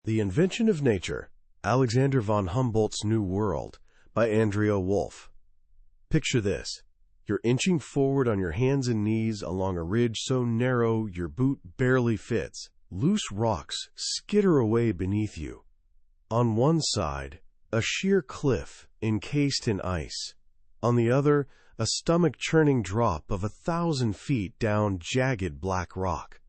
The Invention of Nature, Alexander von Humboldt's New World, by Andrea Wulf. Picture this. You're inching forward on your hands and knees along a ridge so narrow your boot barely fits. Loose rocks skitter away beneath you. On one side, a sheer cliff encased in ice. On the other, a stomach-churning drop of 1,000 feet down jagged black rock.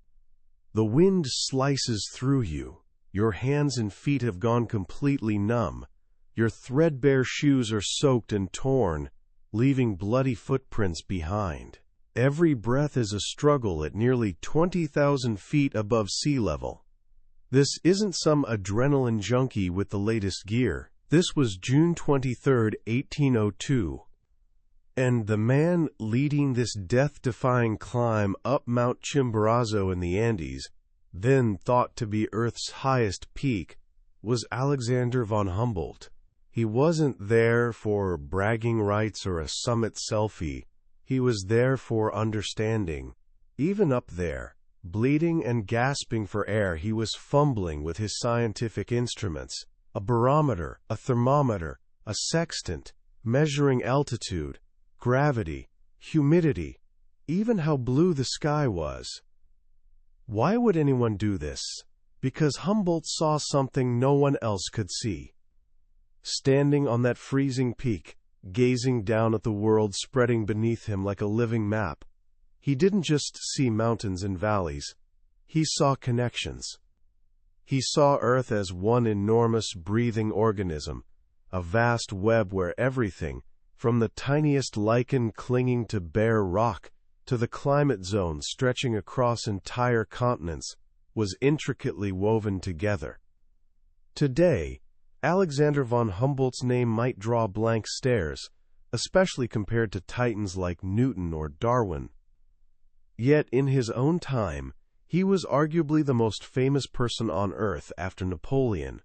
The wind slices through you. Your hands and feet have gone completely numb. Your threadbare shoes are soaked and torn, leaving bloody footprints behind. Every breath is a struggle at nearly 20,000 feet above sea level. This isn't some adrenaline junkie with the latest gear. This was June 23, 1802. And the man leading this death-defying climb up Mount Chimborazo in the Andes, then thought to be Earth's highest peak, was Alexander von Humboldt. He wasn't there for bragging rights or a summit selfie. He was there for understanding. Even up there, bleeding and gasping for air, he was fumbling with his scientific instruments, a barometer, a thermometer, a sextant, measuring altitude, gravity, humidity, even how blue the sky was. Why would anyone do this? Because Humboldt saw something no one else could see. Standing on that freezing peak, gazing down at the world spreading beneath him like a living map, he didn't just see mountains and valleys. He saw connections. He saw Earth as one enormous breathing organism, a vast web where everything, from the tiniest lichen clinging to bare rock to the climate zones stretching across entire continents, was intricately woven together. Today, Alexander von Humboldt's name might draw blank stares, especially compared to titans like Newton or Darwin. Yet in his own time, he was arguably the most famous person on Earth after Napoleon.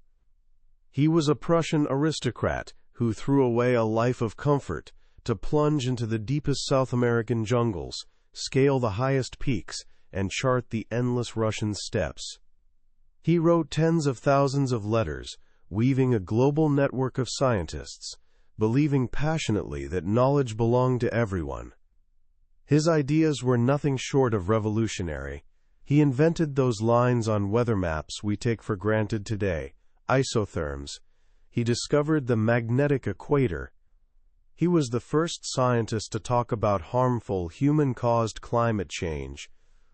He was a Prussian aristocrat who threw away a life of comfort to plunge into the deepest South American jungles, scale the highest peaks, and chart the endless Russian steppes. He wrote tens of thousands of letters, weaving a global network of scientists, believing passionately that knowledge belonged to everyone. His ideas were nothing short of revolutionary. He invented those lines on weather maps we take for granted today, isotherms. He discovered the magnetic equator. He was the first scientist to talk about harmful human-caused climate change,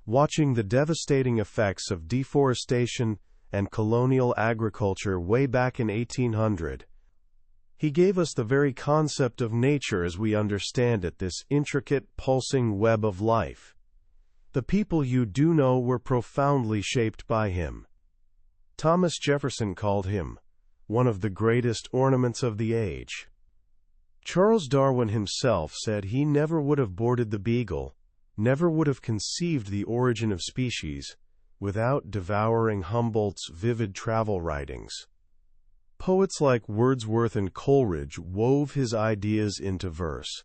watching the devastating effects of deforestation and colonial agriculture way back in 1800. He gave us the very concept of nature as we understand it, this intricate, pulsing web of life. The people you do know were profoundly shaped by him. Thomas Jefferson called him one of the greatest ornaments of the age. Charles Darwin himself said he never would have boarded the Beagle, never would have conceived the origin of species, without devouring Humboldt's vivid travel writings. Poets like Wordsworth and Coleridge wove his ideas into verse.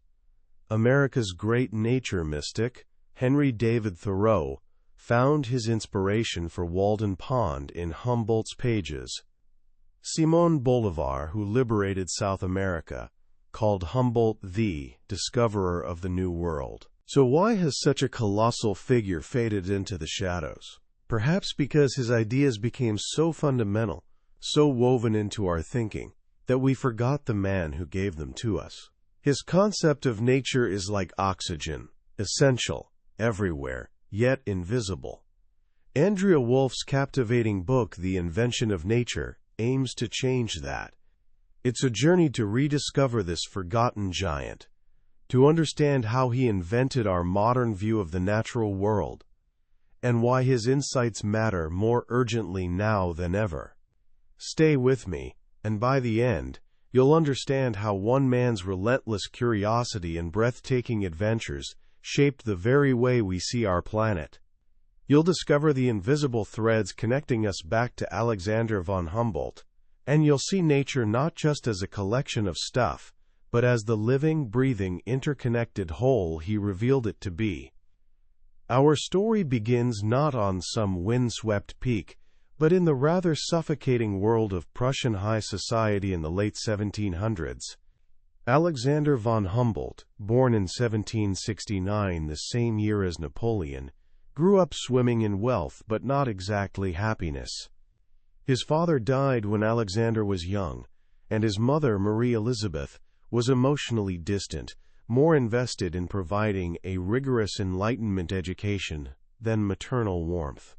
America's great nature mystic, Henry David Thoreau, found his inspiration for Walden Pond in Humboldt's pages. Simón Bolívar, who liberated South America, called Humboldt the discoverer of the New World. So why has such a colossal figure faded into the shadows? Perhaps because his ideas became so fundamental, so woven into our thinking, that we forgot the man who gave them to us. His concept of nature is like oxygen, essential, everywhere, yet invisible. Andrea Wulf's captivating book, The Invention of Nature, aims to change that. It's a journey to rediscover this forgotten giant, to understand how he invented our modern view of the natural world, and why his insights matter more urgently now than ever. Stay with me, and by the end, you'll understand how one man's relentless curiosity and breathtaking adventures shaped the very way we see our planet. You'll discover the invisible threads connecting us back to Alexander von Humboldt, and you'll see nature not just as a collection of stuff, but as the living, breathing, interconnected whole he revealed it to be. Our story begins not on some windswept peak, But in the rather suffocating world of Prussian high society in the late 1700s, Alexander von Humboldt, born in 1769, the same year as Napoleon, grew up swimming in wealth but not exactly happiness. His father died when Alexander was young, and his mother, Marie Elizabeth, was emotionally distant, more invested in providing a rigorous Enlightenment education than maternal warmth.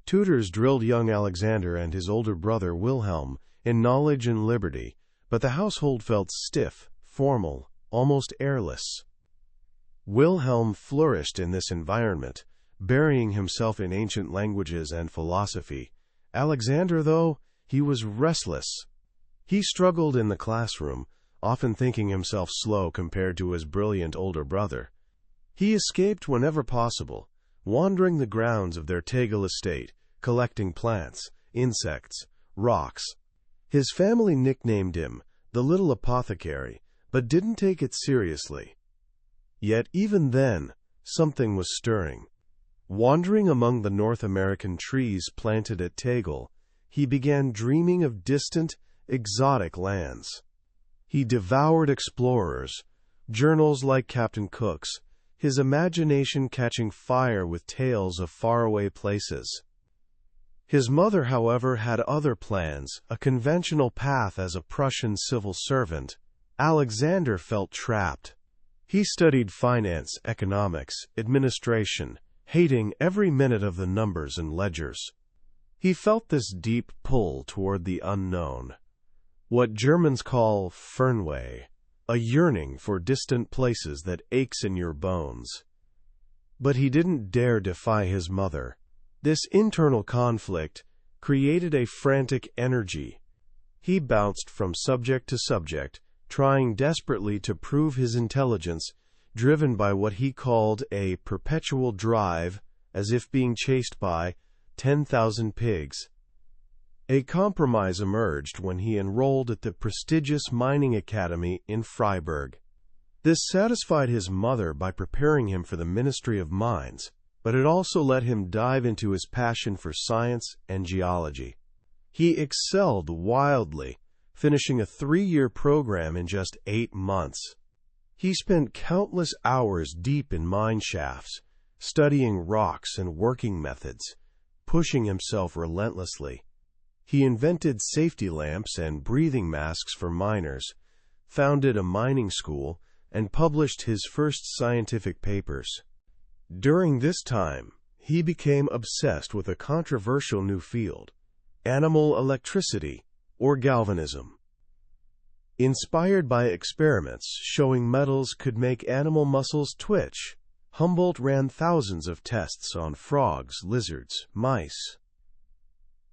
Tutors drilled young Alexander and his older brother Wilhelm in knowledge and liberty, but the household felt stiff, formal, almost airless. Wilhelm flourished in this environment, burying himself in ancient languages and philosophy. Alexander, though, he was restless. He struggled in the classroom, often thinking himself slow compared to his brilliant older brother. He escaped whenever possible, wandering the grounds of their Tegel estate, collecting plants, insects, rocks. His family nicknamed him the Little Apothecary, but didn't take it seriously. Yet even then, something was stirring. Wandering among the North American trees planted at Tegel, he began dreaming of distant, exotic lands. He devoured explorers, journals like Captain Cook's, his imagination catching fire with tales of faraway places. His mother, however, had other plans, a conventional path as a Prussian civil servant. Alexander felt trapped. He studied finance, economics, administration, hating every minute of the numbers and ledgers. He felt this deep pull toward the unknown, what Germans call Fernweh, a yearning for distant places that aches in your bones. But he didn't dare defy his mother. This internal conflict created a frantic energy. He bounced from subject to subject, trying desperately to prove his intelligence, driven by what he called a perpetual drive, as if being chased by 10,000 pigs. A compromise emerged when he enrolled at the prestigious mining academy in Freiburg. This satisfied his mother by preparing him for the Ministry of Mines, but it also let him dive into his passion for science and geology. He excelled wildly, finishing a 3-year program in just 8 months. He spent countless hours deep in mine shafts, studying rocks and working methods, pushing himself relentlessly. He invented safety lamps and breathing masks for miners, founded a mining school, and published his first scientific papers. During this time, he became obsessed with a controversial new field, animal electricity, or galvanism. Inspired by experiments showing metals could make animal muscles twitch, Humboldt ran thousands of tests on frogs, lizards, mice.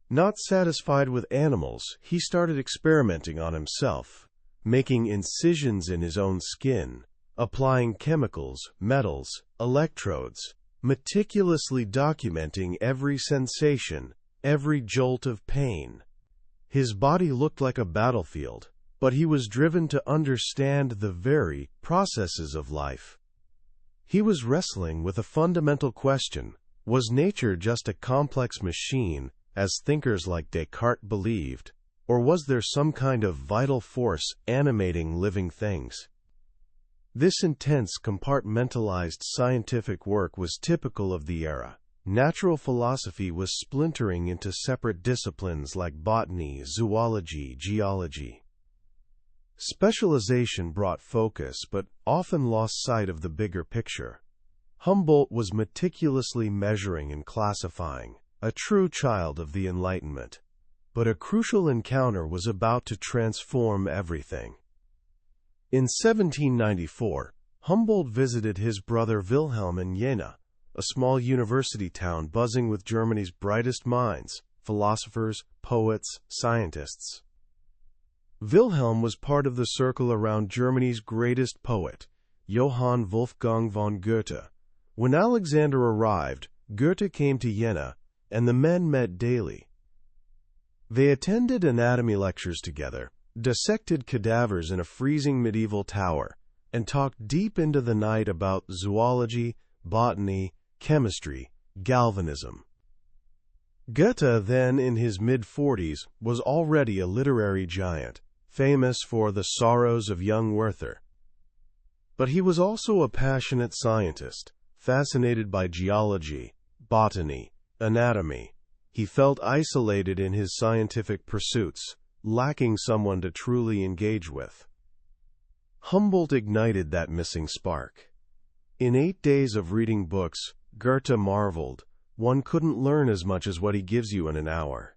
Not satisfied with animals, he started experimenting on himself, making incisions in his own skin, applying chemicals, metals, electrodes, meticulously documenting every sensation, every jolt of pain. His body looked like a battlefield, but he was driven to understand the very processes of life. He was wrestling with a fundamental question: was nature just a complex machine, as thinkers like Descartes believed, or was there some kind of vital force animating living things? This intense compartmentalized scientific work was typical of the era. Natural philosophy was splintering into separate disciplines like botany, zoology, geology. Specialization brought focus but often lost sight of the bigger picture. Humboldt was meticulously measuring and classifying, a true child of the Enlightenment. But a crucial encounter was about to transform everything. In 1794, Humboldt visited his brother Wilhelm in Jena, a small university town buzzing with Germany's brightest minds, philosophers, poets, scientists. Wilhelm was part of the circle around Germany's greatest poet, Johann Wolfgang von Goethe. When Alexander arrived, Goethe came to Jena, and the men met daily. They attended anatomy lectures together, dissected cadavers in a freezing medieval tower, and talked deep into the night about zoology, botany, chemistry, galvanism. Goethe, then in his mid-40s, was already a literary giant, famous for The Sorrows of Young Werther. But he was also a passionate scientist, fascinated by geology, botany, anatomy. He felt isolated in his scientific pursuits, lacking someone to truly engage with. Humboldt ignited that missing spark. In 8 days of reading books, Goethe marveled, one couldn't learn as much as what he gives you in an hour.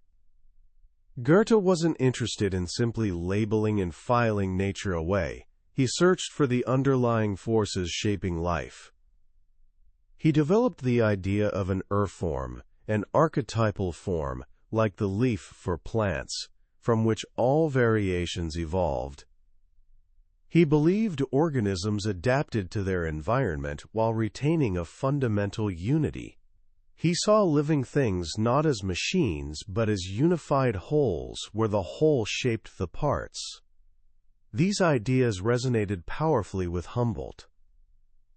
Goethe wasn't interested in simply labeling and filing nature away. He searched for the underlying forces shaping life. He developed the idea of an form, an archetypal form, like the leaf for plants, from which all variations evolved. He believed organisms adapted to their environment while retaining a fundamental unity. He saw living things not as machines but as unified wholes where the whole shaped the parts. These ideas resonated powerfully with Humboldt.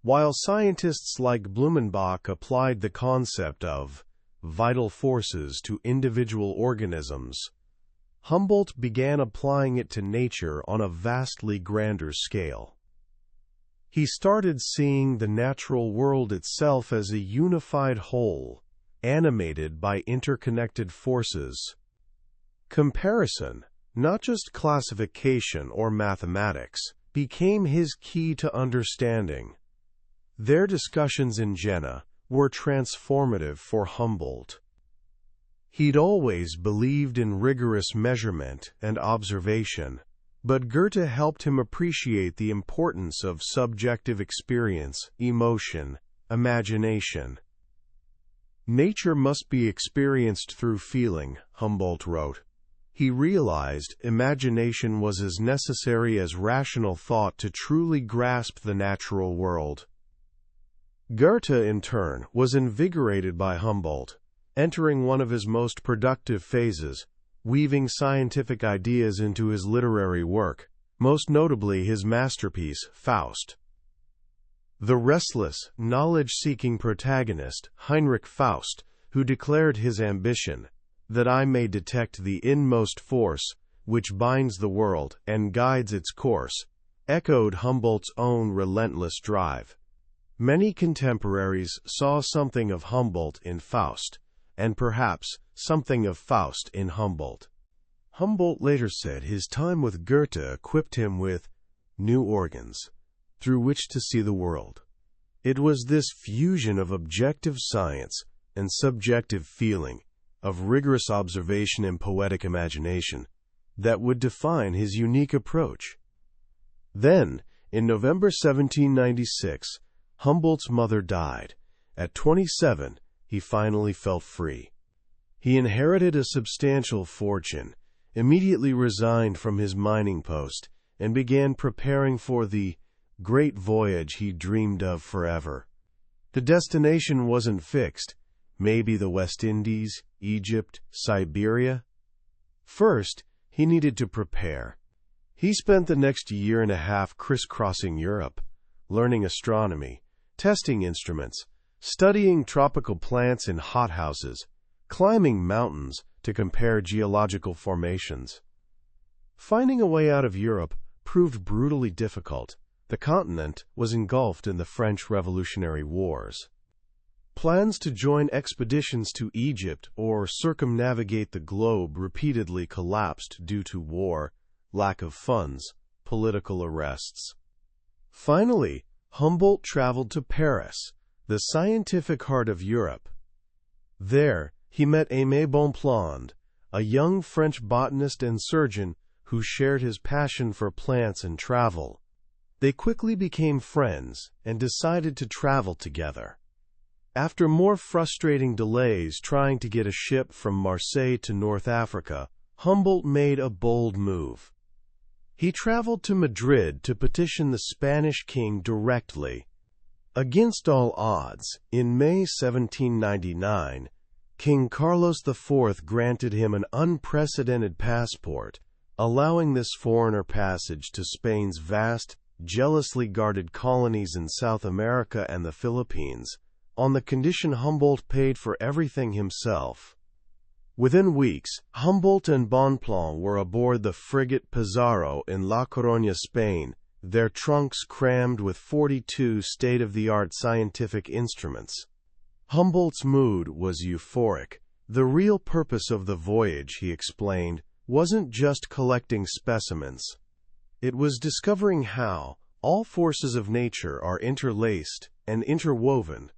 While scientists like Blumenbach applied the concept of vital forces to individual organisms, Humboldt began applying it to nature on a vastly grander scale. He started seeing the natural world itself as a unified whole, animated by interconnected forces. Comparison, not just classification or mathematics, became his key to understanding. Their discussions in Jena were transformative for Humboldt. He'd always believed in rigorous measurement and observation, but Goethe helped him appreciate the importance of subjective experience, emotion, imagination. Nature must be experienced through feeling, Humboldt wrote. He realized imagination was as necessary as rational thought to truly grasp the natural world. Goethe, in turn, was invigorated by Humboldt, entering one of his most productive phases, weaving scientific ideas into his literary work, most notably his masterpiece, Faust. The restless, knowledge-seeking protagonist, Heinrich Faust, who declared his ambition, that I may detect the inmost force, which binds the world and guides its course, echoed Humboldt's own relentless drive. Many contemporaries saw something of Humboldt in Faust, and perhaps something of Faust in Humboldt. Humboldt later said his time with Goethe equipped him with new organs through which to see the world. It was this fusion of objective science and subjective feeling, of rigorous observation and poetic imagination, that would define his unique approach. Then, in November 1796, Humboldt's mother died. At 27, he finally felt free. He inherited a substantial fortune, immediately resigned from his mining post, and began preparing for the great voyage he dreamed of forever. The destination wasn't fixed. Maybe the West Indies, Egypt, Siberia. First, he needed to prepare. He spent the next year and a half crisscrossing Europe, learning astronomy, testing instruments, studying tropical plants in hothouses, climbing mountains to compare geological formations. Finding a way out of Europe proved brutally difficult. The continent was engulfed in the French Revolutionary Wars. Plans to join expeditions to Egypt or circumnavigate the globe repeatedly collapsed due to war, lack of funds, political arrests. Finally, Humboldt traveled to Paris, the scientific heart of Europe. There, he met Aimé Bonpland, a young French botanist and surgeon who shared his passion for plants and travel. They quickly became friends and decided to travel together. After more frustrating delays trying to get a ship from Marseille to North Africa, Humboldt made a bold move. He traveled to Madrid to petition the Spanish king directly. Against all odds, in May 1799, King Carlos IV granted him an unprecedented passport, allowing this foreigner passage to Spain's vast, jealously guarded colonies in South America and the Philippines, on the condition Humboldt paid for everything himself. Within weeks, Humboldt and Bonpland were aboard the frigate Pizarro in La Coruña, Spain, their trunks crammed with 42 state-of-the-art scientific instruments. Humboldt's mood was euphoric. The real purpose of the voyage, he explained, wasn't just collecting specimens. It was discovering how all forces of nature are interlaced and interwoven.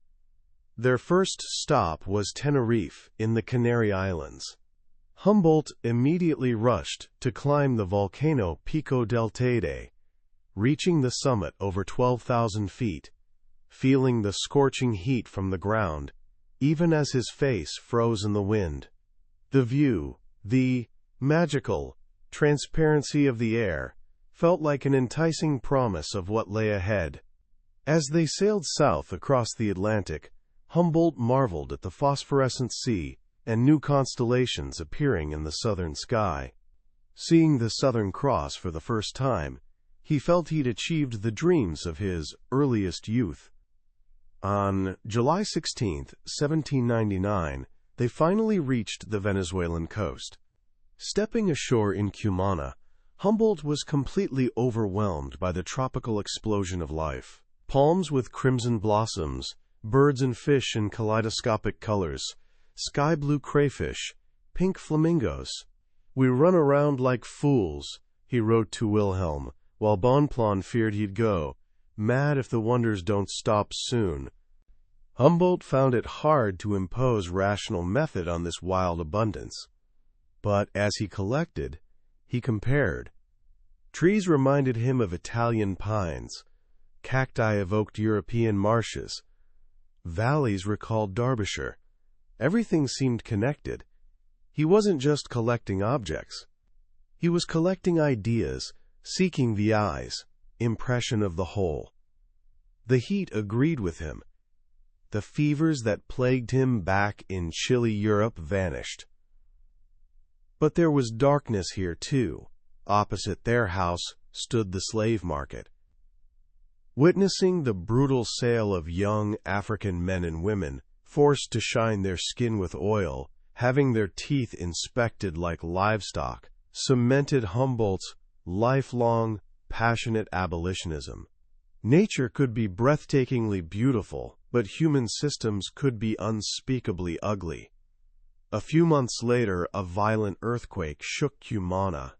Their first stop was Tenerife, in the Canary Islands. Humboldt immediately rushed to climb the volcano Pico del Teide, reaching the summit over 12,000 feet, feeling the scorching heat from the ground, even as his face froze in the wind. The view, the magical transparency of the air, felt like an enticing promise of what lay ahead. As they sailed south across the Atlantic, Humboldt marveled at the phosphorescent sea and new constellations appearing in the southern sky. Seeing the Southern Cross for the first time, he felt he'd achieved the dreams of his earliest youth. On July 16, 1799, they finally reached the Venezuelan coast. Stepping ashore in Cumana, Humboldt was completely overwhelmed by the tropical explosion of life. Palms with crimson blossoms, birds and fish in kaleidoscopic colors, sky blue crayfish, pink flamingos. "We run around like fools," he wrote to Wilhelm, while Bonpland feared he'd go mad if the wonders don't stop soon. Humboldt found it hard to impose rational method on this wild abundance. But as he collected, he compared. Trees reminded him of Italian pines. Cacti evoked European marshes. Valleys recalled Derbyshire. Everything seemed connected. He wasn't just collecting objects. He was collecting ideas, seeking the eye's impression of the whole. The heat agreed with him. The fevers that plagued him back in chilly Europe vanished. But there was darkness here, too. Opposite their house stood the slave market. Witnessing the brutal sale of young African men and women, forced to shine their skin with oil, having their teeth inspected like livestock, cemented Humboldt's lifelong, passionate abolitionism. Nature could be breathtakingly beautiful, but human systems could be unspeakably ugly. A few months later, a violent earthquake shook Cumana.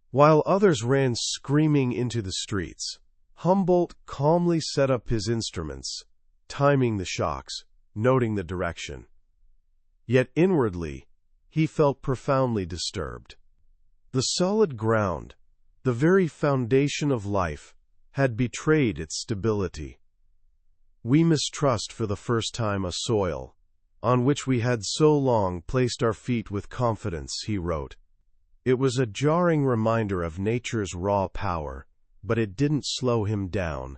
While others ran screaming into the streets, Humboldt calmly set up his instruments, timing the shocks, noting the direction. Yet inwardly, he felt profoundly disturbed. The solid ground, the very foundation of life, had betrayed its stability. We mistrust for the first time a soil on which we had so long placed our feet with confidence, he wrote. It was a jarring reminder of nature's raw power, but it didn't slow him down.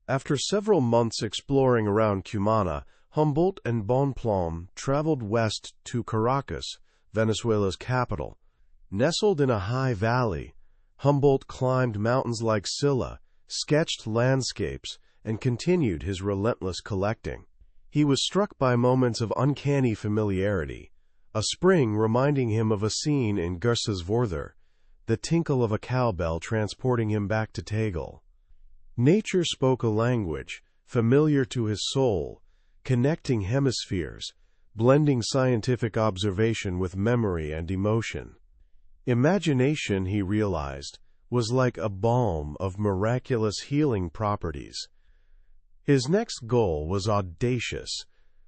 After several months exploring around Cumana, Humboldt and Bonpland traveled west to Caracas, Venezuela's capital. Nestled in a high valley, Humboldt climbed mountains like Silla, sketched landscapes, and continued his relentless collecting. He was struck by moments of uncanny familiarity, a spring reminding him of a scene in Gersesvorther, the tinkle of a cowbell transporting him back to Tegel. Nature spoke a language familiar to his soul, connecting hemispheres, blending scientific observation with memory and emotion. Imagination, he realized, was like a balm of miraculous healing properties. His next goal was audacious: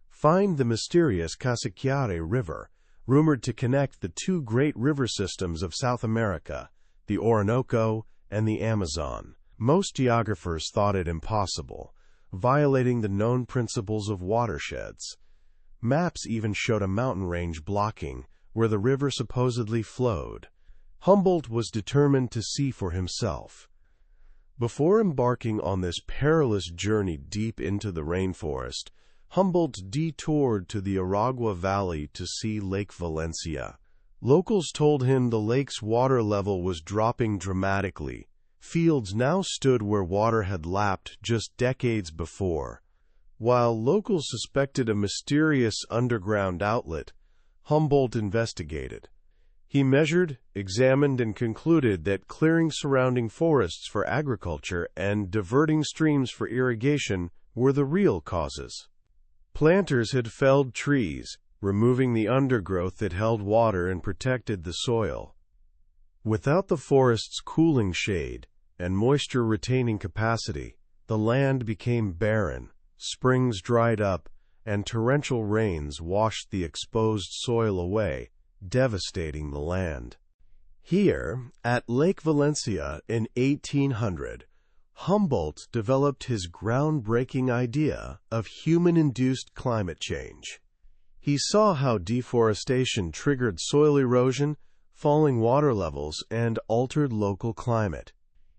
find the mysterious Casiquiare River, rumored to connect the two great river systems of South America, the Orinoco and the Amazon. Most geographers thought it impossible, violating the known principles of watersheds. Maps even showed a mountain range blocking where the river supposedly flowed. Humboldt was determined to see for himself. Before embarking on this perilous journey deep into the rainforest, Humboldt detoured to the Aragua Valley to see Lake Valencia. Locals told him the lake's water level was dropping dramatically. Fields now stood where water had lapped just decades before. While locals suspected a mysterious underground outlet, Humboldt investigated. He measured, examined, and concluded that clearing surrounding forests for agriculture and diverting streams for irrigation were the real causes. Planters had felled trees, removing the undergrowth that held water and protected the soil. Without the forest's cooling shade and moisture-retaining capacity, the land became barren, springs dried up, and torrential rains washed the exposed soil away, devastating the land. Here, at Lake Valencia in 1800, Humboldt developed his groundbreaking idea of human-induced climate change. He saw how deforestation triggered soil erosion, falling water levels, and altered local climate.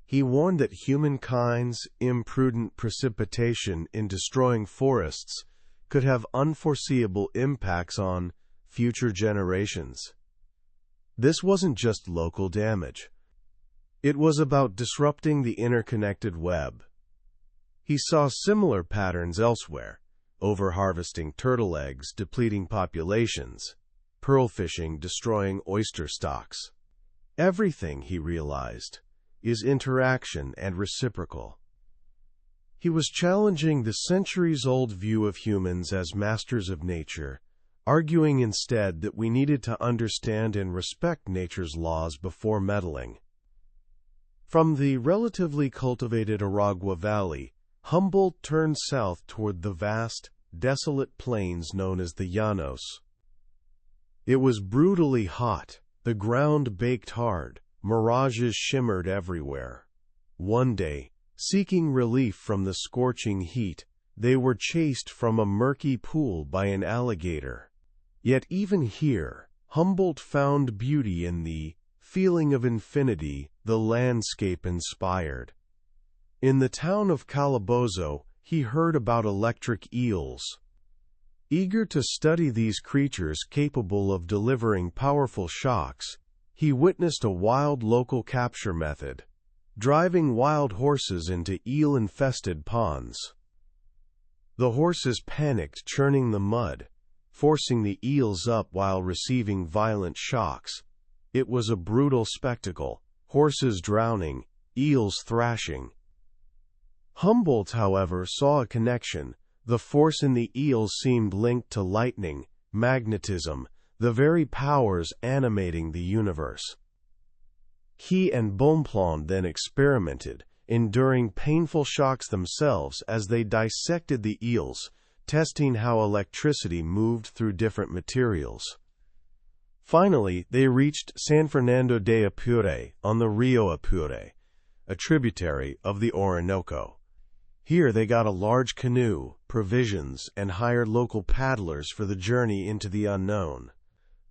He warned that humankind's imprudent precipitation in destroying forests could have unforeseeable impacts on future generations. This wasn't just local damage. It was about disrupting the interconnected web. He saw similar patterns elsewhere: overharvesting turtle eggs, depleting populations, pearl fishing destroying oyster stocks. Everything, he realized, is interaction and reciprocal. He was challenging the centuries-old view of humans as masters of nature, arguing instead that we needed to understand and respect nature's laws before meddling. From the relatively cultivated Aragua Valley, Humboldt turned south toward the vast, desolate plains known as the Llanos. It was brutally hot, the ground baked hard, mirages shimmered everywhere. One day, seeking relief from the scorching heat, they were chased from a murky pool by an alligator. Yet even here, Humboldt found beauty in the feeling of infinity the landscape inspired. In the town of Calabozo, he heard about electric eels. Eager to study these creatures capable of delivering powerful shocks, he witnessed a wild local capture method: driving wild horses into eel-infested ponds. The horses panicked, churning the mud, forcing the eels up while receiving violent shocks. It was a brutal spectacle: horses drowning, eels thrashing. Humboldt, however, saw a connection. The force in the eels seemed linked to lightning, magnetism, the very powers animating the universe. He and Bonpland then experimented, enduring painful shocks themselves as they dissected the eels, testing how electricity moved through different materials. Finally, they reached San Fernando de Apure on the Rio Apure, a tributary of the Orinoco. Here they got a large canoe, provisions, and hired local paddlers for the journey into the unknown.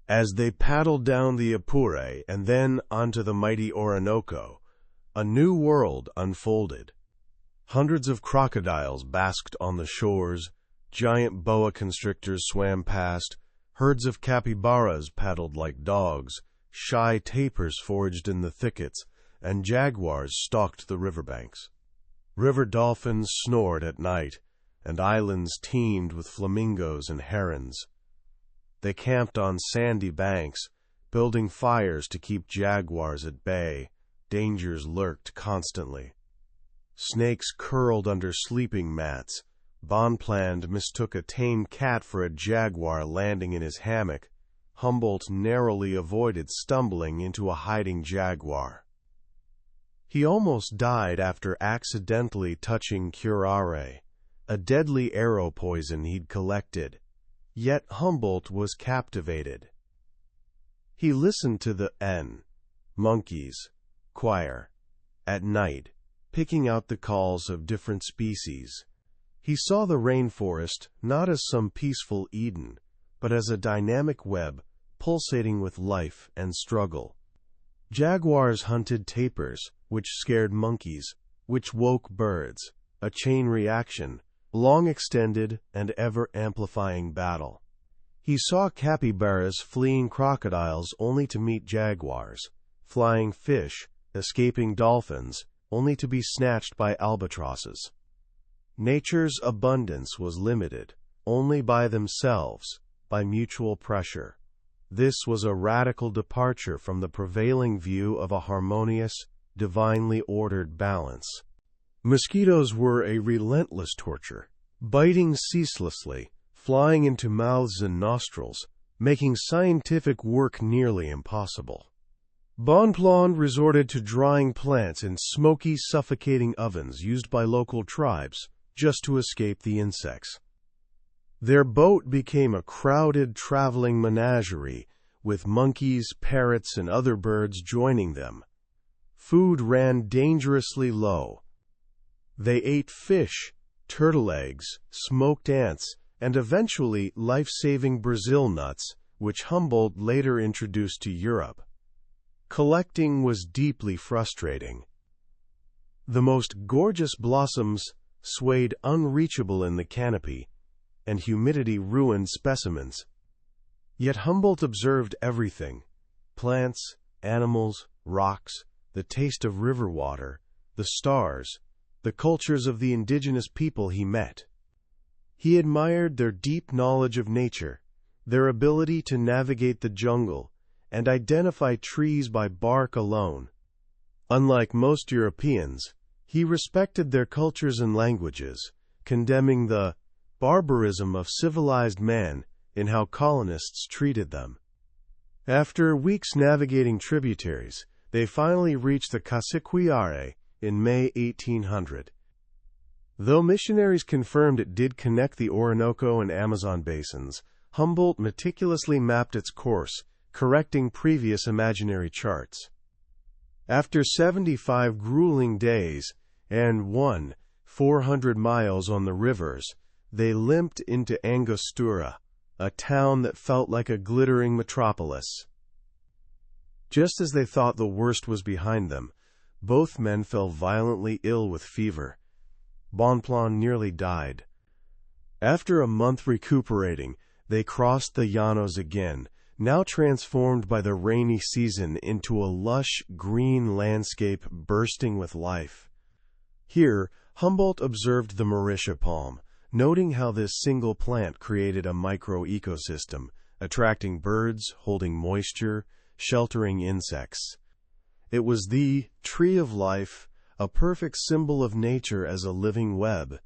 As they paddled down the Apure and then onto the mighty Orinoco, a new world unfolded. Hundreds of crocodiles basked on the shores, giant boa constrictors swam past, herds of capybaras paddled like dogs, shy tapirs foraged in the thickets, and jaguars stalked the riverbanks. River dolphins snored at night, and islands teemed with flamingos and herons. They camped on sandy banks, building fires to keep jaguars at bay. Dangers lurked constantly. Snakes curled under sleeping mats. Bonpland mistook a tame cat for a jaguar landing in his hammock. Humboldt narrowly avoided stumbling into a hiding jaguar. He almost died after accidentally touching curare, a deadly arrow poison he'd collected. Yet Humboldt was captivated. He listened to the monkeys choir at night, picking out the calls of different species. He saw the rainforest not as some peaceful Eden, but as a dynamic web pulsating with life and struggle. Jaguars hunted tapirs, which scared monkeys, which woke birds, a chain reaction, long extended and ever-amplifying battle. He saw capybaras fleeing crocodiles only to meet jaguars, flying fish, escaping dolphins, only to be snatched by albatrosses. Nature's abundance was limited only by themselves, by mutual pressure. This was a radical departure from the prevailing view of a harmonious, divinely ordered balance. Mosquitoes were a relentless torture, biting ceaselessly, flying into mouths and nostrils, making scientific work nearly impossible. Bonpland resorted to drying plants in smoky, suffocating ovens used by local tribes just to escape the insects. Their boat became a crowded, traveling menagerie, with monkeys, parrots, and other birds joining them. Food ran dangerously low. They ate fish, turtle eggs, smoked ants, and eventually life-saving Brazil nuts, which Humboldt later introduced to Europe. Collecting was deeply frustrating. The most gorgeous blossoms swayed unreachable in the canopy, and humidity ruined specimens. Yet Humboldt observed everything: plants, animals, rocks, the taste of river water, the stars, the cultures of the indigenous people he met. He admired their deep knowledge of nature, their ability to navigate the jungle, and identify trees by bark alone. Unlike most Europeans, he respected their cultures and languages, condemning the barbarism of civilized man in how colonists treated them. After weeks navigating tributaries, they finally reached the Cassiquiare in May 1800. Though missionaries confirmed it did connect the Orinoco and Amazon basins, Humboldt meticulously mapped its course, correcting previous imaginary charts. After 75 grueling days and 400 miles on the rivers, they limped into Angostura, a town that felt like a glittering metropolis. Just as they thought the worst was behind them, both men fell violently ill with fever. Bonpland nearly died. After a month recuperating, they crossed the Llanos again, now transformed by the rainy season into a lush, green landscape bursting with life. Here, Humboldt observed the Mauritia palm, noting how this single plant created a micro-ecosystem, attracting birds, holding moisture, sheltering insects. It was the tree of life, a perfect symbol of nature as a living web.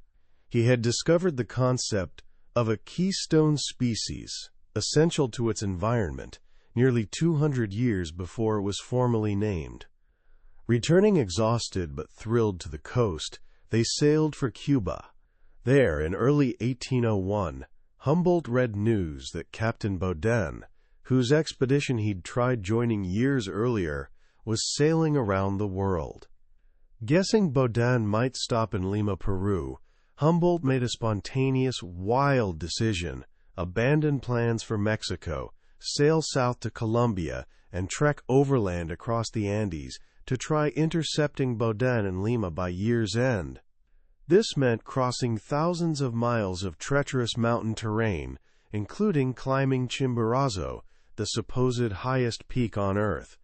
He had discovered the concept of a keystone species, essential to its environment, nearly 200 years before it was formally named. Returning exhausted but thrilled to the coast, they sailed for Cuba. There, in early 1801, Humboldt read news that Captain Baudin, whose expedition he'd tried joining years earlier, was sailing around the world. Guessing Baudin might stop in Lima, Peru, Humboldt made a spontaneous, wild decision, abandon plans for Mexico, sail south to Colombia, and trek overland across the Andes to try intercepting Baudin in Lima by year's end. This meant crossing thousands of miles of treacherous mountain terrain, including climbing Chimborazo, the supposed highest peak on Earth.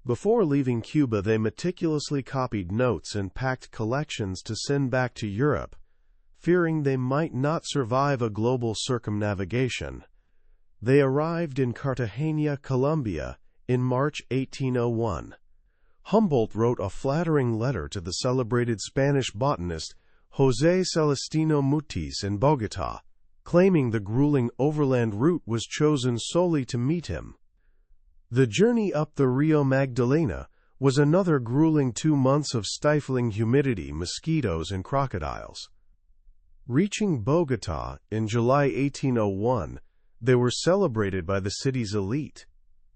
Before leaving Cuba, they meticulously copied notes and packed collections to send back to Europe, fearing they might not survive a global circumnavigation. They arrived in Cartagena, Colombia, in March 1801. Humboldt wrote a flattering letter to the celebrated Spanish botanist José Celestino Mutis in Bogotá, claiming the grueling overland route was chosen solely to meet him. The journey up the Rio Magdalena was another grueling 2 months of stifling humidity, mosquitoes, and crocodiles. Reaching Bogotá in July 1801, they were celebrated by the city's elite.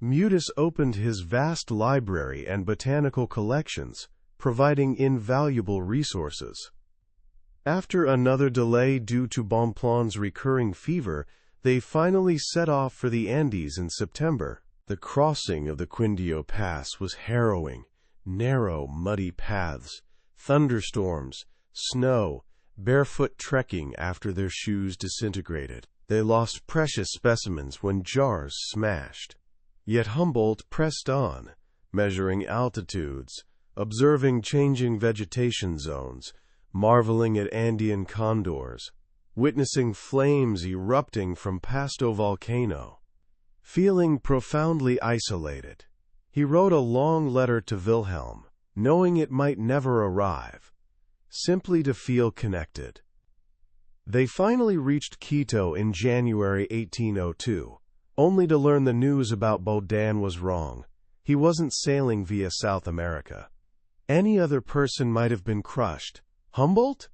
Mutis opened his vast library and botanical collections, providing invaluable resources. After another delay due to Bonpland's recurring fever, they finally set off for the Andes in September. The crossing of the Quindio Pass was harrowing: narrow, muddy paths, thunderstorms, snow, barefoot trekking after their shoes disintegrated. They lost precious specimens when jars smashed. Yet Humboldt pressed on, measuring altitudes, observing changing vegetation zones, marveling at Andean condors, witnessing flames erupting from Pasto volcano. Feeling profoundly isolated, he wrote a long letter to Wilhelm, knowing it might never arrive, simply to feel connected. They finally reached Quito in January 1802, only to learn the news about Baudin was wrong. He wasn't sailing via South America. Any other person might have been crushed. Humboldt?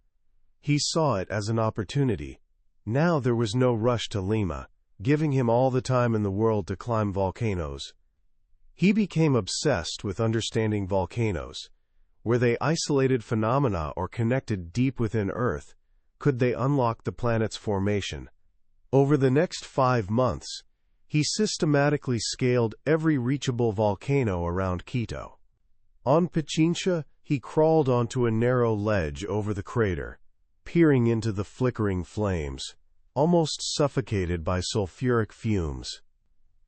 He saw it as an opportunity. Now there was no rush to Lima, giving him all the time in the world to climb volcanoes. He became obsessed with understanding volcanoes. Were they isolated phenomena or connected deep within Earth? Could they unlock the planet's formation? Over the next 5 months, he systematically scaled every reachable volcano around Quito. On Pichincha, he crawled onto a narrow ledge over the crater, peering into the flickering flames, almost suffocated by sulfuric fumes.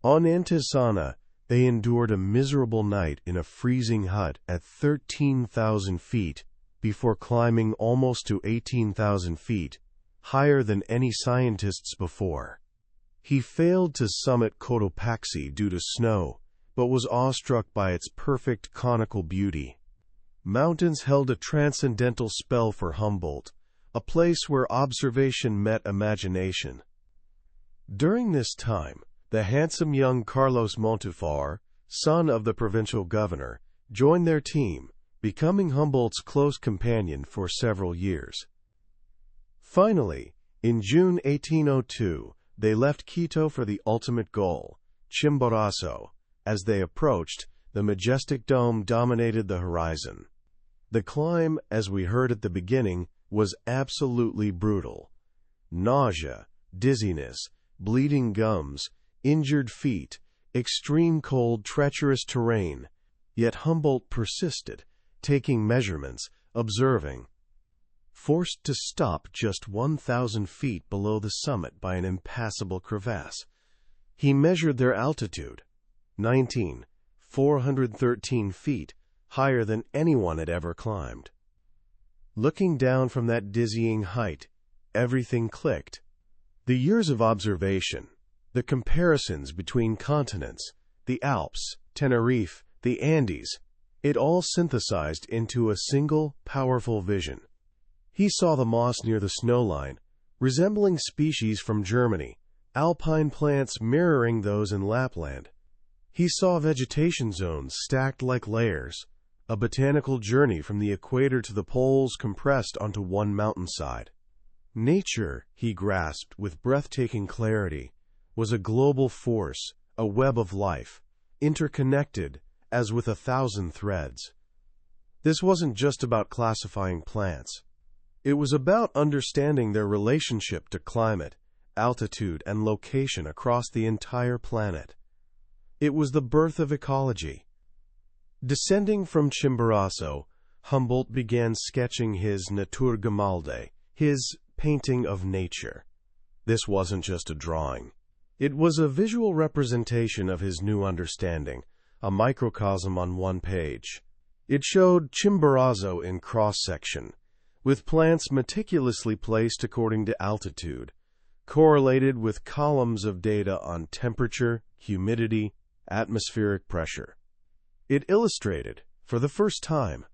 On Antisana, they endured a miserable night in a freezing hut at 13,000 feet before climbing almost to 18,000 feet, higher than any scientists before. He failed to summit Cotopaxi due to snow, but was awestruck by its perfect conical beauty. Mountains held a transcendental spell for Humboldt, a place where observation met imagination. During this time, the handsome young Carlos Montufar, son of the provincial governor, joined their team, becoming Humboldt's close companion for several years. Finally, in June 1802, they left Quito for the ultimate goal, Chimborazo. As they approached, the majestic dome dominated the horizon. The climb, as we heard at the beginning, was absolutely brutal. Nausea, dizziness, bleeding gums, injured feet, extreme cold, treacherous terrain. Yet Humboldt persisted, taking measurements, observing. Forced to stop just 1,000 feet below the summit by an impassable crevasse, he measured their altitude, 413 feet, higher than anyone had ever climbed. Looking down from that dizzying height, everything clicked. The years of observation, the comparisons between continents, the Alps, Tenerife, the Andes, it all synthesized into a single, powerful vision. He saw the moss near the snowline, resembling species from Germany, alpine plants mirroring those in Lapland. He saw vegetation zones stacked like layers, a botanical journey from the equator to the poles compressed onto one mountainside. Nature, he grasped with breathtaking clarity, was a global force, a web of life, interconnected as with 1,000 threads. This wasn't just about classifying plants. It was about understanding their relationship to climate, altitude, and location across the entire planet. It was the birth of ecology. Descending from Chimborazo, Humboldt began sketching his Naturgemälde, his painting of nature. This wasn't just a drawing. It was a visual representation of his new understanding, a microcosm on one page. It showed Chimborazo in cross-section, with plants meticulously placed according to altitude, correlated with columns of data on temperature, humidity, atmospheric pressure. It illustrated, for the first time,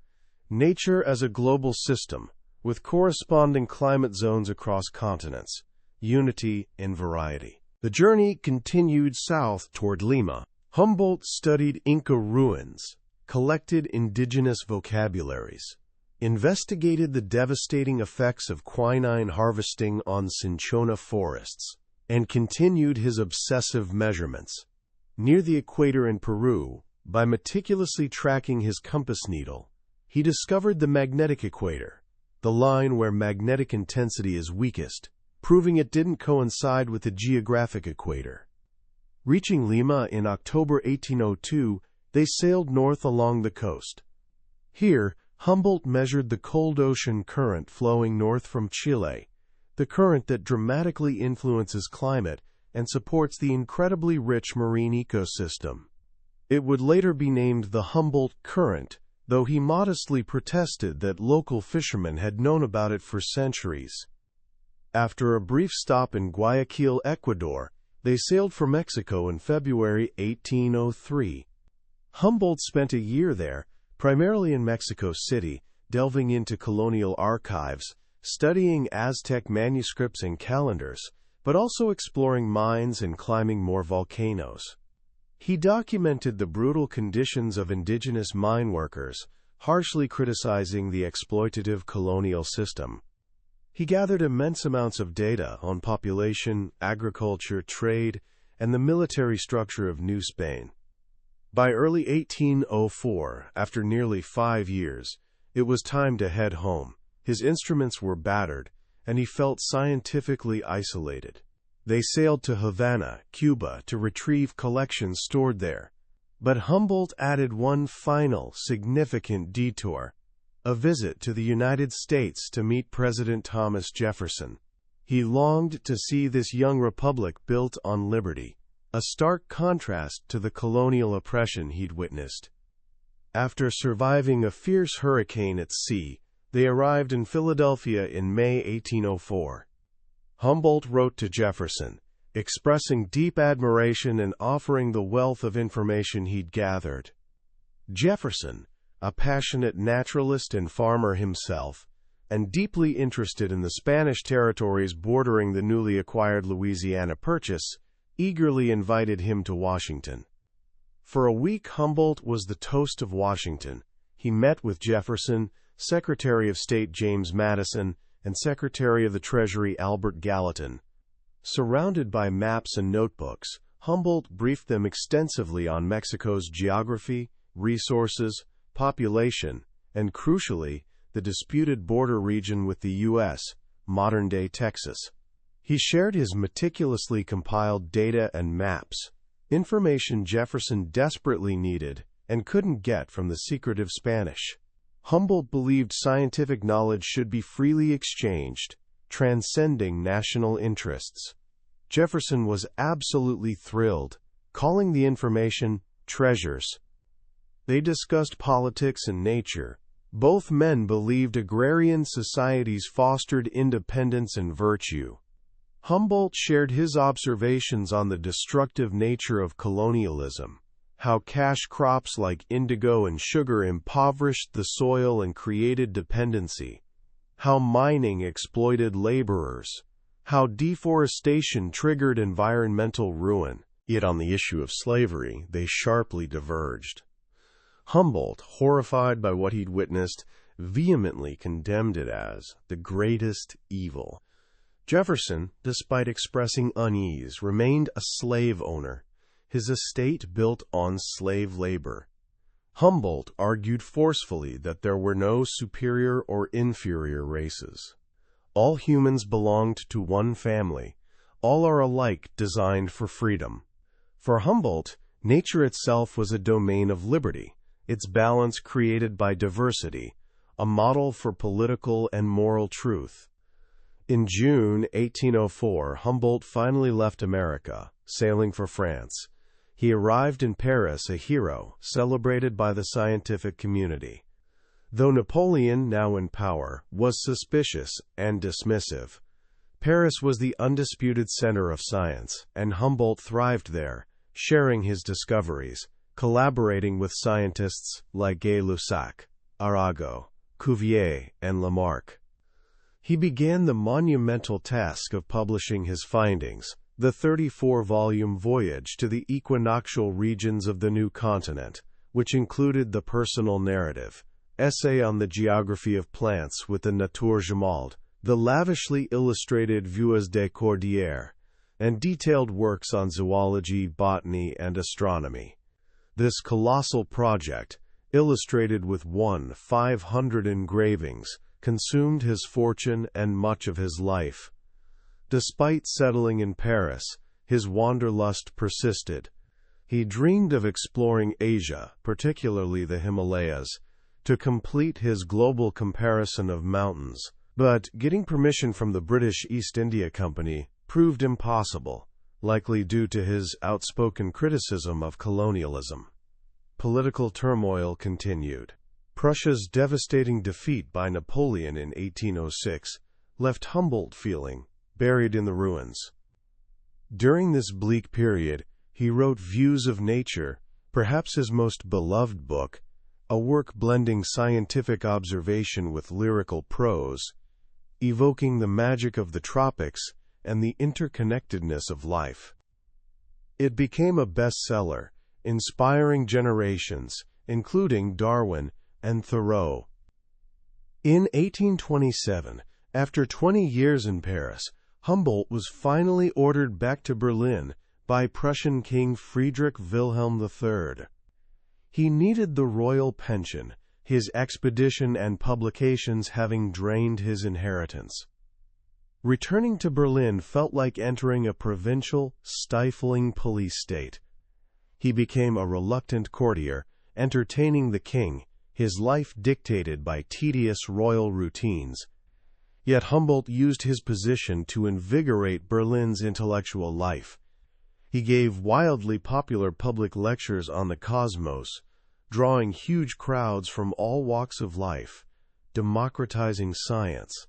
nature as a global system, with corresponding climate zones across continents, unity in variety. The journey continued south toward Lima. Humboldt studied Inca ruins, collected indigenous vocabularies, investigated the devastating effects of quinine harvesting on cinchona forests, and continued his obsessive measurements. Near the equator in Peru, by meticulously tracking his compass needle, he discovered the magnetic equator, the line where magnetic intensity is weakest, proving it didn't coincide with the geographic equator. Reaching Lima in October 1802, they sailed north along the coast. Here, Humboldt measured the cold ocean current flowing north from Chile, the current that dramatically influences climate and supports the incredibly rich marine ecosystem. It would later be named the Humboldt Current, though he modestly protested that local fishermen had known about it for centuries. After a brief stop in Guayaquil, Ecuador, They sailed for Mexico in February 1803. Humboldt spent a year there, primarily in Mexico City, delving into colonial archives, studying Aztec manuscripts and calendars, but also exploring mines and climbing more volcanoes. He documented the brutal conditions of indigenous mine workers, harshly criticizing the exploitative colonial system. He gathered immense amounts of data on population, agriculture, trade, and the military structure of New Spain. By early 1804, after nearly 5 years, it was time to head home. His instruments were battered, and he felt scientifically isolated. They sailed to Havana, Cuba, to retrieve collections stored there. But Humboldt added one final, significant detour: a visit to the United States to meet President Thomas Jefferson. He longed to see this young republic built on liberty, a stark contrast to the colonial oppression he'd witnessed. After surviving a fierce hurricane at sea, they arrived in Philadelphia in May 1804. Humboldt wrote to Jefferson, expressing deep admiration and offering the wealth of information he'd gathered. Jefferson, a passionate naturalist and farmer himself, and deeply interested in the Spanish territories bordering the newly acquired Louisiana Purchase, eagerly invited him to Washington. For a week, Humboldt was the toast of Washington. He met with Jefferson, Secretary of State James Madison, and Secretary of the Treasury Albert Gallatin. Surrounded by maps and notebooks, Humboldt briefed them extensively on Mexico's geography, resources, population, and crucially, the disputed border region with the U.S., modern-day Texas. He shared his meticulously compiled data and maps, information Jefferson desperately needed and couldn't get from the secretive Spanish. Humboldt believed scientific knowledge should be freely exchanged, transcending national interests. Jefferson was absolutely thrilled, calling the information treasures. They discussed politics and nature. Both men believed agrarian societies fostered independence and virtue. Humboldt shared his observations on the destructive nature of colonialism, how cash crops like indigo and sugar impoverished the soil and created dependency, how mining exploited laborers, how deforestation triggered environmental ruin. Yet on the issue of slavery, they sharply diverged. Humboldt, horrified by what he'd witnessed, vehemently condemned it as the greatest evil. Jefferson, despite expressing unease, remained a slave owner, his estate built on slave labor. Humboldt argued forcefully that there were no superior or inferior races. All humans belonged to one family. All are alike, designed for freedom. For Humboldt, nature itself was a domain of liberty, its balance created by diversity, a model for political and moral truth. In June 1804, Humboldt finally left America, sailing for France. He arrived in Paris a hero, celebrated by the scientific community. Though Napoleon, now in power, was suspicious and dismissive, Paris was the undisputed center of science, and Humboldt thrived there, sharing his discoveries, collaborating with scientists like Gay-Lussac, Arago, Cuvier, and Lamarck. He began the monumental task of publishing his findings, the 34-volume voyage to the equinoctial regions of the new continent, which included the personal narrative, essay on the geography of plants with the Natur Gemälde, the lavishly illustrated Vues des Cordillères, and detailed works on zoology, botany, and astronomy. This colossal project, illustrated with 500 engravings, consumed his fortune and much of his life. Despite settling in Paris, his wanderlust persisted. He dreamed of exploring Asia, particularly the Himalayas, to complete his global comparison of mountains, but getting permission from the British East India Company proved impossible, likely due to his outspoken criticism of colonialism. Political turmoil continued. Prussia's devastating defeat by Napoleon in 1806 left Humboldt feeling buried in the ruins. During this bleak period, he wrote Views of Nature, perhaps his most beloved book, a work blending scientific observation with lyrical prose, evoking the magic of the tropics and the interconnectedness of life. It became a bestseller, inspiring generations, including Darwin and Thoreau. In 1827, after 20 years in Paris, Humboldt was finally ordered back to Berlin by Prussian King Friedrich Wilhelm III. He needed the royal pension, his expedition and publications having drained his inheritance. Returning to Berlin felt like entering a provincial, stifling police state. He became a reluctant courtier, entertaining the king, his life dictated by tedious royal routines. Yet Humboldt used his position to invigorate Berlin's intellectual life. He gave wildly popular public lectures on the cosmos, drawing huge crowds from all walks of life, democratizing science.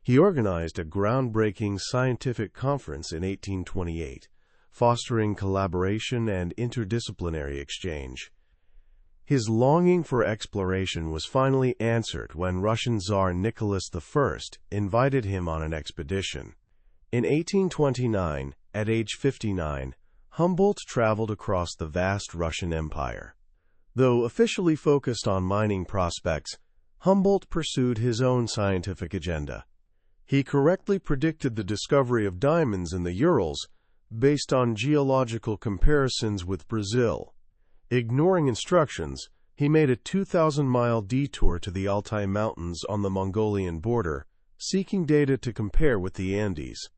He organized a groundbreaking scientific conference in 1828, fostering collaboration and interdisciplinary exchange. His longing for exploration was finally answered when Russian Tsar Nicholas I invited him on an expedition. In 1829, at age 59, Humboldt traveled across the vast Russian Empire. Though officially focused on mining prospects, Humboldt pursued his own scientific agenda. He correctly predicted the discovery of diamonds in the Urals based on geological comparisons with Brazil. Ignoring instructions, he made a 2,000-mile detour to the Altai Mountains on the Mongolian border, seeking data to compare with the Andes.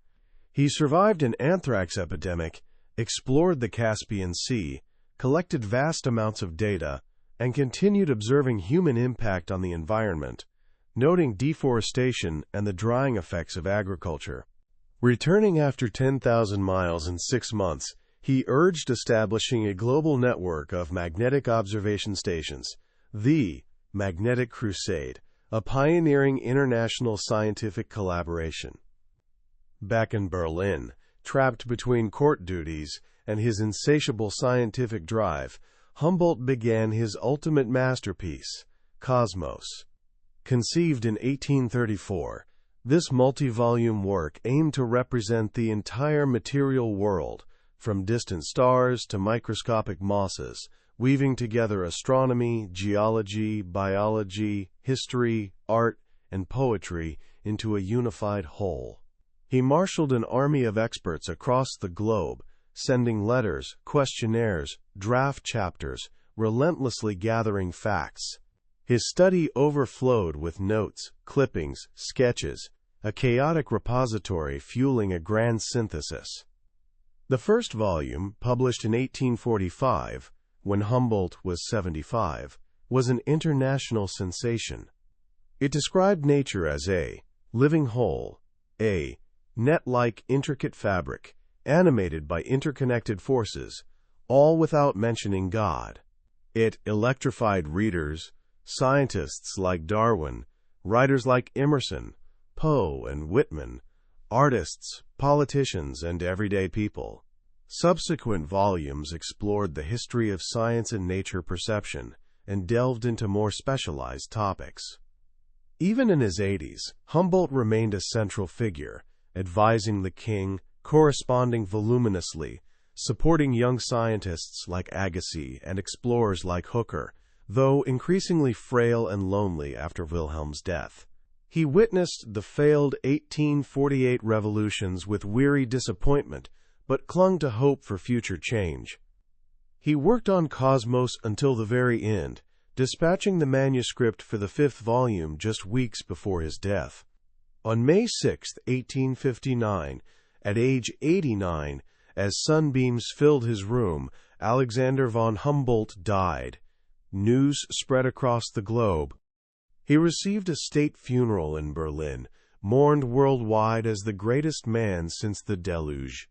He survived an anthrax epidemic, explored the Caspian Sea, collected vast amounts of data, and continued observing human impact on the environment, noting deforestation and the drying effects of agriculture. Returning after 10,000 miles in 6 months, he urged establishing a global network of magnetic observation stations, the Magnetic Crusade, a pioneering international scientific collaboration. Back in Berlin, trapped between court duties and his insatiable scientific drive, Humboldt began his ultimate masterpiece, Cosmos. Conceived in 1834, this multi-volume work aimed to represent the entire material world, from distant stars to microscopic mosses, weaving together astronomy, geology, biology, history, art, and poetry into a unified whole. He marshaled an army of experts across the globe, sending letters, questionnaires, draft chapters, relentlessly gathering facts. His study overflowed with notes, clippings, sketches, a chaotic repository fueling a grand synthesis. The first volume, published in 1845, when Humboldt was 75, was an international sensation. It described nature as a living whole, a net-like intricate fabric, animated by interconnected forces, all without mentioning God. It electrified readers, scientists like Darwin, writers like Emerson, Poe, and Whitman, artists, politicians, and everyday people. Subsequent volumes explored the history of science and nature perception and delved into more specialized topics. Even in his 80s, Humboldt remained a central figure, advising the king, corresponding voluminously, supporting young scientists like Agassiz and explorers like Hooker, though increasingly frail and lonely after Wilhelm's death. He witnessed the failed 1848 revolutions with weary disappointment, but clung to hope for future change. He worked on Cosmos until the very end, dispatching the manuscript for the 5th volume just weeks before his death. On May 6, 1859, at age 89, as sunbeams filled his room, Alexander von Humboldt died. News spread across the globe. He received a state funeral in Berlin, mourned worldwide as the greatest man since the deluge.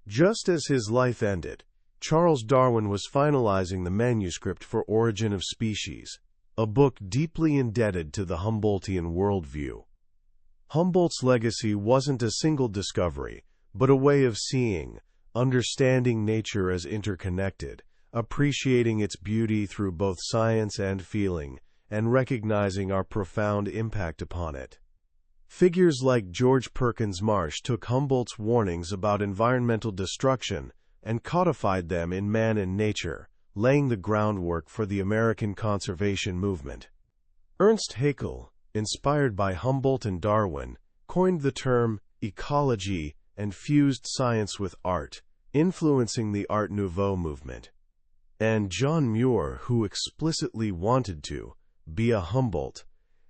Just as his life ended, Charles Darwin was finalizing the manuscript for Origin of Species, a book deeply indebted to the Humboldtian worldview. Humboldt's legacy wasn't a single discovery, but a way of seeing, understanding nature as interconnected, appreciating its beauty through both science and feeling, and recognizing our profound impact upon it. Figures like George Perkins Marsh took Humboldt's warnings about environmental destruction and codified them in Man and Nature, laying the groundwork for the American conservation movement. Ernst Haeckel, inspired by Humboldt and Darwin, coined the term ecology and fused science with art, influencing the Art Nouveau movement. And John Muir, who explicitly wanted to be a Humboldt,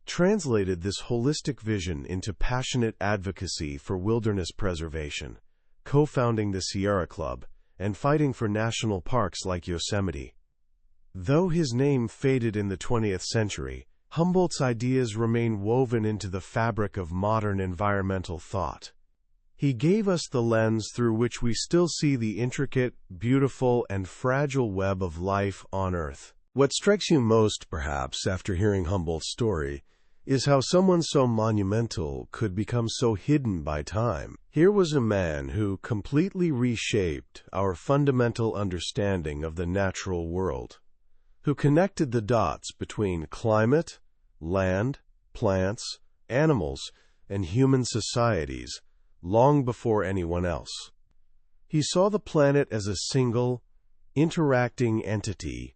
translated this holistic vision into passionate advocacy for wilderness preservation, co-founding the Sierra Club, and fighting for national parks like Yosemite. Though his name faded in the 20th century, Humboldt's ideas remain woven into the fabric of modern environmental thought. He gave us the lens through which we still see the intricate, beautiful, and fragile web of life on Earth. What strikes you most, perhaps, after hearing Humboldt's story, is how someone so monumental could become so hidden by time. Here was a man who completely reshaped our fundamental understanding of the natural world, who connected the dots between climate, land, plants, animals, and human societies long before anyone else. He saw the planet as a single, interacting entity,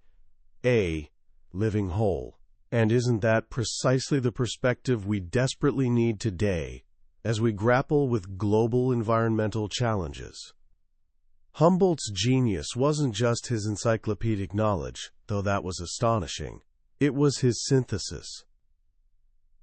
a living whole. And isn't that precisely the perspective we desperately need today as we grapple with global environmental challenges? Humboldt's genius wasn't just his encyclopedic knowledge, though that was astonishing. It was his synthesis.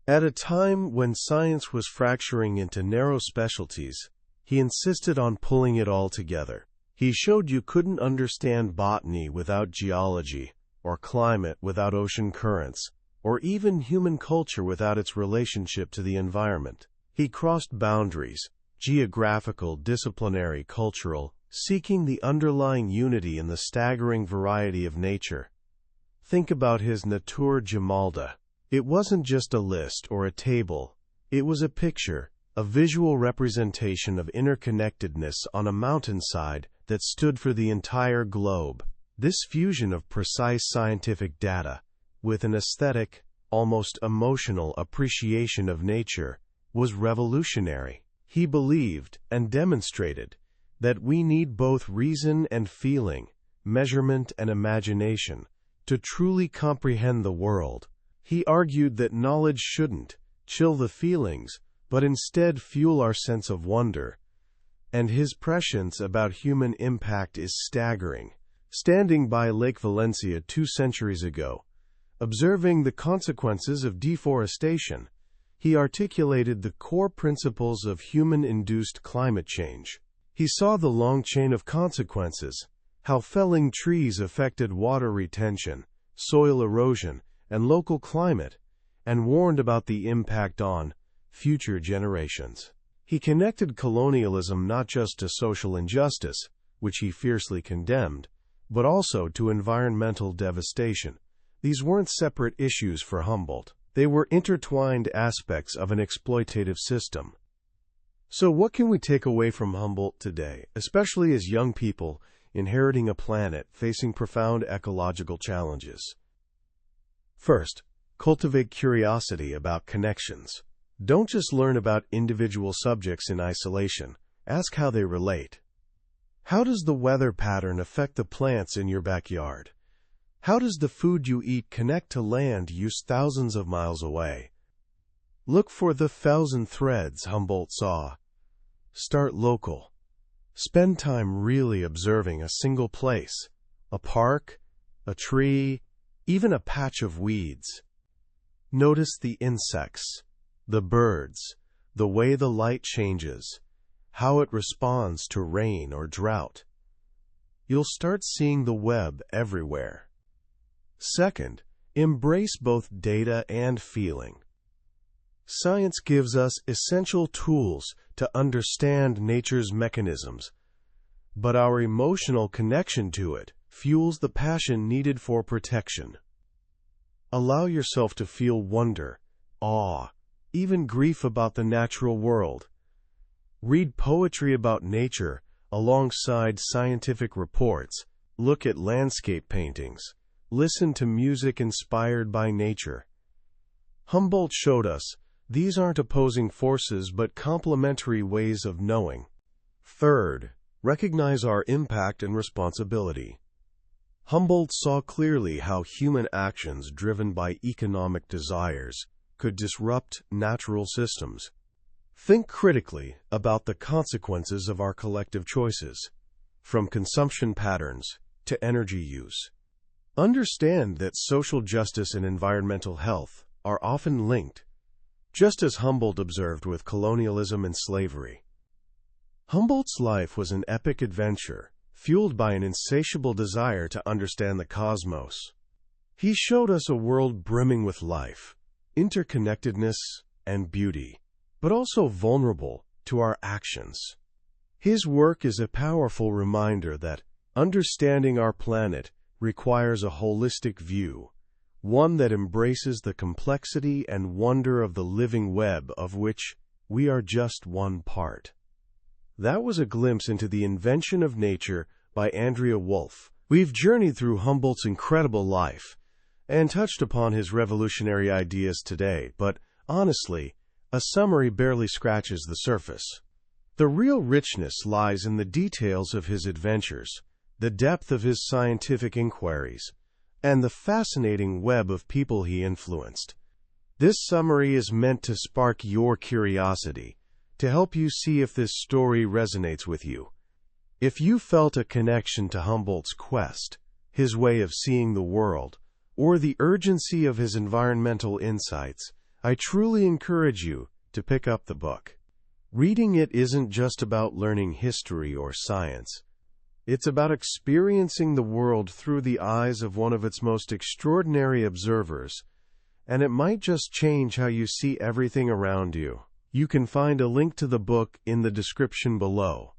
At a time when science was fracturing into narrow specialties, he insisted on pulling it all together. He showed you couldn't understand botany without geology, or climate without ocean currents, or even human culture without its relationship to the environment. He crossed boundaries, geographical, disciplinary, cultural, seeking the underlying unity in the staggering variety of nature. Think about his Natur Gemalde. It wasn't just a list or a table. It was a picture, a visual representation of interconnectedness on a mountainside that stood for the entire globe. This fusion of precise scientific data, with an aesthetic, almost emotional appreciation of nature, was revolutionary. He believed and demonstrated that we need both reason and feeling, measurement and imagination, to truly comprehend the world. He argued that knowledge shouldn't chill the feelings, but instead fuel our sense of wonder. And his prescience about human impact is staggering. Standing by Lake Valencia 2 centuries ago, observing the consequences of deforestation, he articulated the core principles of human-induced climate change. He saw the long chain of consequences, how felling trees affected water retention, soil erosion, and local climate, and warned about the impact on future generations. He connected colonialism not just to social injustice, which he fiercely condemned, but also to environmental devastation. These weren't separate issues for Humboldt. They were intertwined aspects of an exploitative system. So what can we take away from Humboldt today, especially as young people inheriting a planet facing profound ecological challenges? First, cultivate curiosity about connections. Don't just learn about individual subjects in isolation. Ask how they relate. How does the weather pattern affect the plants in your backyard? How does the food you eat connect to land used thousands of miles away? Look for the thousand threads Humboldt saw. Start local. Spend time really observing a single place, a park, a tree, even a patch of weeds. Notice the insects, the birds, the way the light changes, how it responds to rain or drought. You'll start seeing the web everywhere. Second, embrace both data and feeling. Science gives us essential tools to understand nature's mechanisms, but our emotional connection to it fuels the passion needed for protection. Allow yourself to feel wonder, awe, even grief about the natural world. Read poetry about nature alongside scientific reports, look at landscape paintings, listen to music inspired by nature. Humboldt showed us these aren't opposing forces but complementary ways of knowing. Third, recognize our impact and responsibility. Humboldt saw clearly how human actions driven by economic desires could disrupt natural systems. Think critically about the consequences of our collective choices, from consumption patterns to energy use. Understand that social justice and environmental health are often linked, just as Humboldt observed with colonialism and slavery. Humboldt's life was an epic adventure, fueled by an insatiable desire to understand the cosmos. He showed us a world brimming with life, interconnectedness, and beauty, but also vulnerable to our actions. His work is a powerful reminder that understanding our planet requires a holistic view, one that embraces the complexity and wonder of the living web of which we are just one part. That was a glimpse into the Invention of Nature by Andrea Wulf. We've journeyed through Humboldt's incredible life and touched upon his revolutionary ideas today, but honestly, a summary barely scratches the surface. The real richness lies in the details of his adventures, the depth of his scientific inquiries, and the fascinating web of people he influenced. This summary is meant to spark your curiosity, to help you see if this story resonates with you. If you felt a connection to Humboldt's quest, his way of seeing the world, or the urgency of his environmental insights, I truly encourage you to pick up the book. Reading it isn't just about learning history or science. It's about experiencing the world through the eyes of one of its most extraordinary observers, and it might just change how you see everything around you. You can find a link to the book in the description below.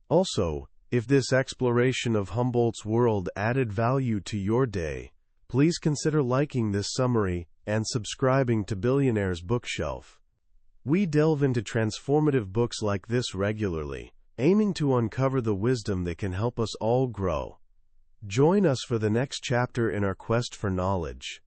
Also, if this exploration of Humboldt's world added value to your day, please consider liking this summary and subscribing to Billionaire's Bookshelf. We delve into transformative books like this regularly, aiming to uncover the wisdom that can help us all grow. Join us for the next chapter in our quest for knowledge.